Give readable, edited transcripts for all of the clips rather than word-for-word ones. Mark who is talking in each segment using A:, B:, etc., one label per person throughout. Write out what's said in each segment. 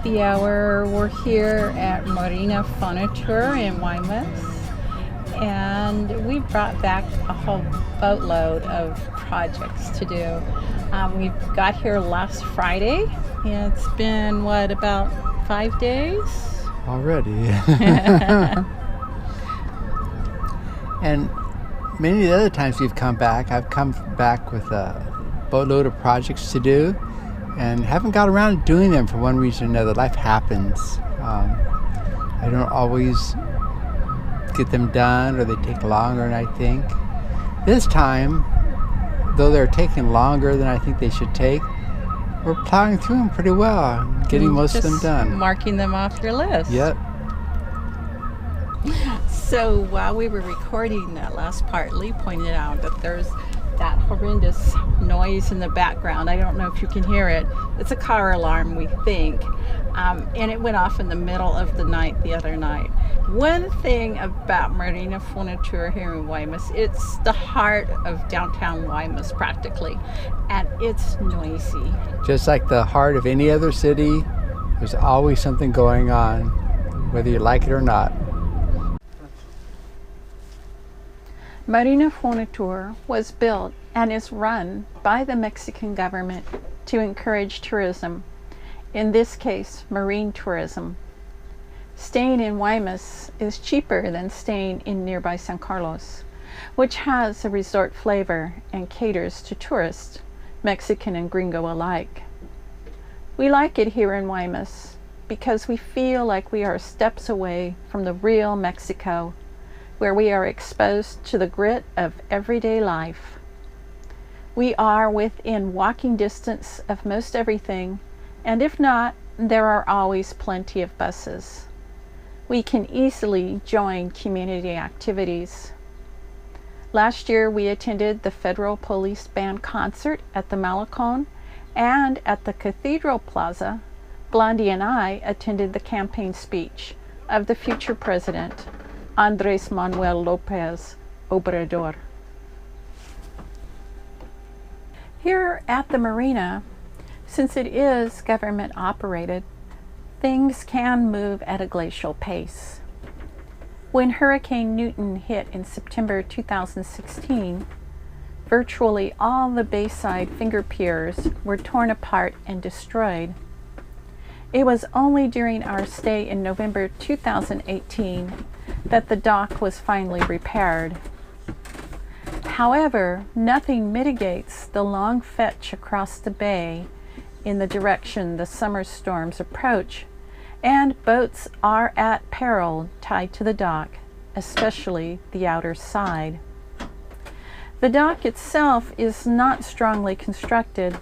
A: happy hour. We're here at Marina Furniture in Guaymas, and we brought back a whole boatload of projects to do. We got here last Friday, and it's been, about 5 days?
B: Already. And many of the other times we've come back, I've come back with a boatload of projects to do and haven't got around to doing them for one reason or another. Life happens. I don't always get them done, or they take longer than I think. This time, though they're taking longer than I think they should take, we're plowing through them pretty well, getting most of them done.
A: Marking them off your list.
B: Yep.
A: So while we were recording that last part, Lee pointed out that there's that horrendous noise in the background. I don't know if you can hear it. It's a car alarm, we think. And it went off in the middle of the night the other night. One thing about Marina Furniture here in Guaymas, it's the heart of downtown Guaymas practically, and it's noisy.
B: Just like the heart of any other city, there's always something going on, whether you like it or not.
A: Marina Furniture was built and is run by the Mexican government to encourage tourism, in this case, marine tourism. Staying in Guaymas is cheaper than staying in nearby San Carlos, which has a resort flavor and caters to tourists, Mexican and gringo alike. We like it here in Guaymas because we feel like we are steps away from the real Mexico, where we are exposed to the grit of everyday life. We are within walking distance of most everything, and if not, there are always plenty of buses. We can easily join community activities. Last year we attended the Federal Police Band concert at the Malecon, and at the Cathedral Plaza, Blondie and I attended the campaign speech of the future president, Andres Manuel Lopez Obrador. Here at the marina, since it is government operated, things can move at a glacial pace. When Hurricane Newton hit in September 2016, virtually all the bayside finger piers were torn apart and destroyed. It was only during our stay in November 2018 that the dock was finally repaired. However, nothing mitigates the long fetch across the bay in the direction the summer storms approach, and boats are at peril tied to the dock, especially the outer side. The dock itself is not strongly constructed.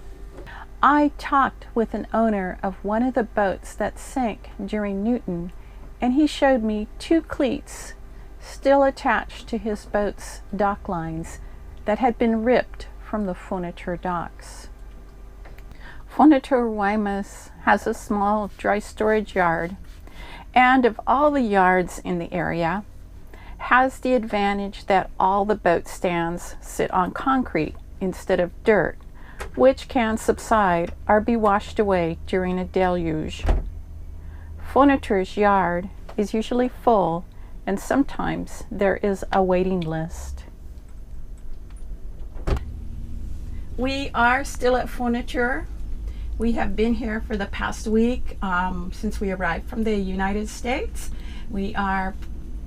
A: I talked with an owner of one of the boats that sank during Newton, and he showed me 2 cleats still attached to his boat's dock lines that had been ripped from the Furniture docks. Furniture Guaymas has a small dry storage yard, and of all the yards in the area, has the advantage that all the boat stands sit on concrete instead of dirt, which can subside or be washed away during a deluge. Furniture's yard is usually full, and sometimes there is a waiting list. We are still at Furniture. We have been here for the past week since we arrived from the United States. We are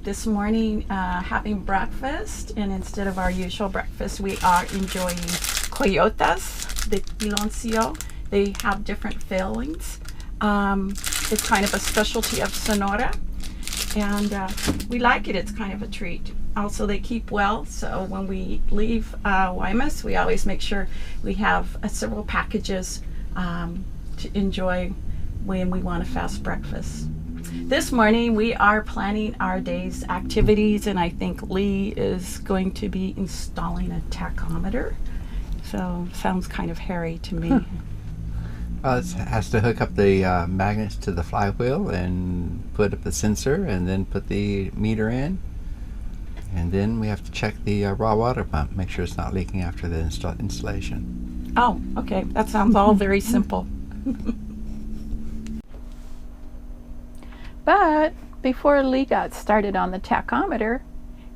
A: this morning having breakfast, and instead of our usual breakfast, we are enjoying coyotas de piloncillo. They have different fillings. It's kind of a specialty of Sonora, and we like it. It's kind of a treat. Also, they keep well, so when we leave Guaymas, we always make sure we have several packages to enjoy when we want a fast breakfast. This morning we are planning our day's activities, and I think Lee is going to be installing a tachometer. So sounds kind of hairy to me.
B: Well, it has to hook up the magnets to the flywheel and put up the sensor, and then put the meter in, and then we have to check the raw water pump, make sure it's not leaking after the installation.
A: Oh, okay. That sounds all very simple. But before Lee got started on the tachometer,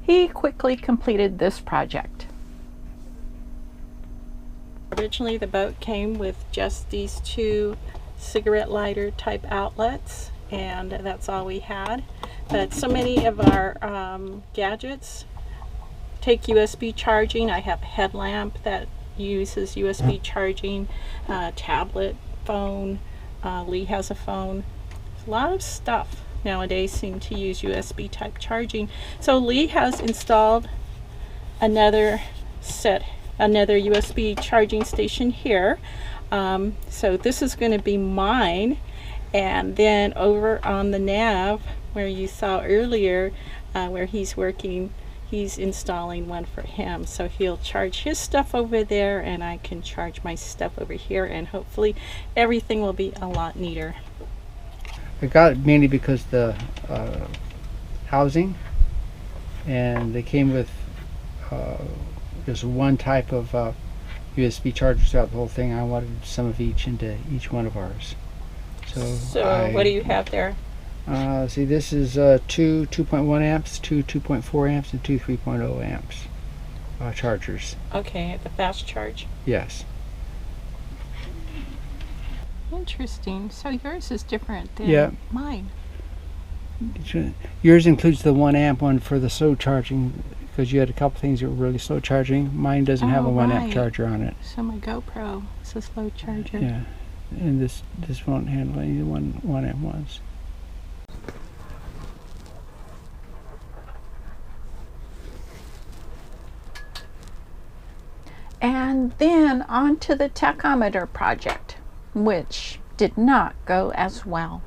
A: he quickly completed this project. Originally, the boat came with just these two cigarette lighter type outlets, and that's all we had. But so many of our gadgets take USB charging. I have a headlamp that uses USB charging, tablet, phone. Lee has a phone. A lot of stuff nowadays seem to use USB type charging. So Lee has installed another USB charging station here. So this is going to be mine, and then over on the nav where you saw earlier where he's working, he's installing one for him. So he'll charge his stuff over there and I can charge my stuff over here, and hopefully everything will be a lot neater.
B: I got it mainly because the housing, and they came with just one type of USB charger throughout the whole thing. I wanted some of each into each one of ours.
A: So what do you have there?
B: See, this is two 2.1 amps, two 2.4 amps, and two 3.0 amps chargers.
A: Okay, the fast charge.
B: Yes.
A: Interesting. So yours is different than mine.
B: Yours includes the 1 amp one for the slow charging, because you had a couple things that were really slow charging. Mine doesn't have a 1 amp charger on it.
A: So my GoPro is a slow charger.
B: Yeah, and this won't handle any 1 amp ones.
A: And then on to the tachometer project, which did not go as well.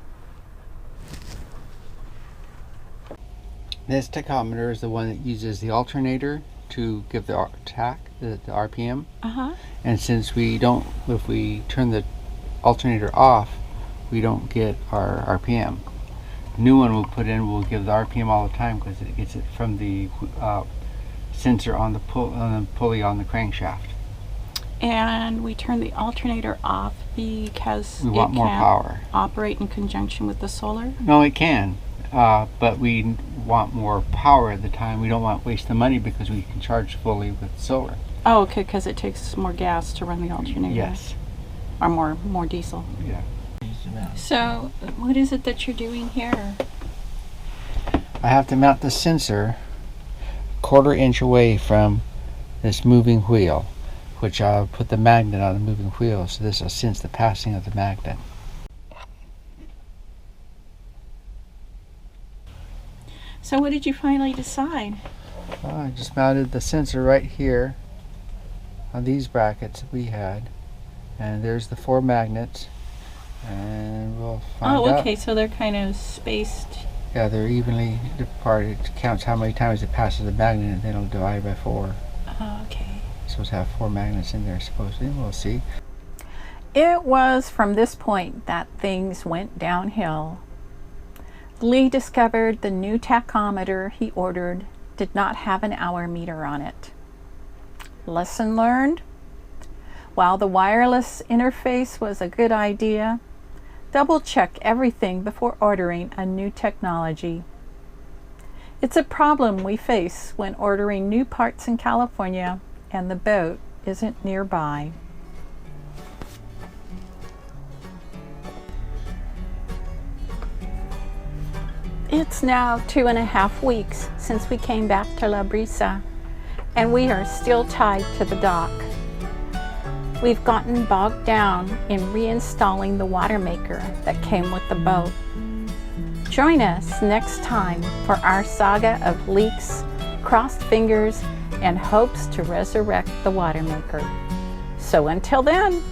B: This tachometer is the one that uses the alternator to give the the RPM. And since we don't, if we turn the alternator off, we don't get our RPM. The new one we'll put in will give the RPM all the time because it gets it from the sensor on the pulley on the crankshaft.
A: And we turn the alternator off because
B: we want more power.
A: Operate in conjunction with the solar?
B: No, it can, but we want more power at the time. We don't want to waste the money because we can charge fully with solar.
A: Oh, okay, because it takes more gas to run the alternator.
B: Yes.
A: Or more diesel.
B: Yeah.
A: So, what is it that you're doing here?
B: I have to mount the sensor a 1/4 inch away from this moving wheel, which I'll put the magnet on the moving wheel, so this will sense the passing of the magnet.
A: So what did you finally decide?
B: I just mounted the sensor right here on these brackets that we had, and there's the 4 magnets, and we'll find out.
A: Oh, okay, so they're kind of spaced.
B: Yeah, they're evenly departed. It counts how many times it passes the magnet, and then it'll divide by 4.
A: Oh, okay.
B: It's supposed to have 4 magnets in there, supposedly. We'll see.
A: It was from this point that things went downhill. Lee discovered the new tachometer he ordered did not have an hour meter on it. Lesson learned? While the wireless interface was a good idea, double check everything before ordering a new technology. It's a problem we face when ordering new parts in California and the boat isn't nearby. It's now 2.5 weeks since we came back to La Brisa, and we are still tied to the dock. We've gotten bogged down in reinstalling the water maker that came with the boat. Join us next time for our saga of leaks, crossed fingers, and hopes to resurrect the water maker. So until then,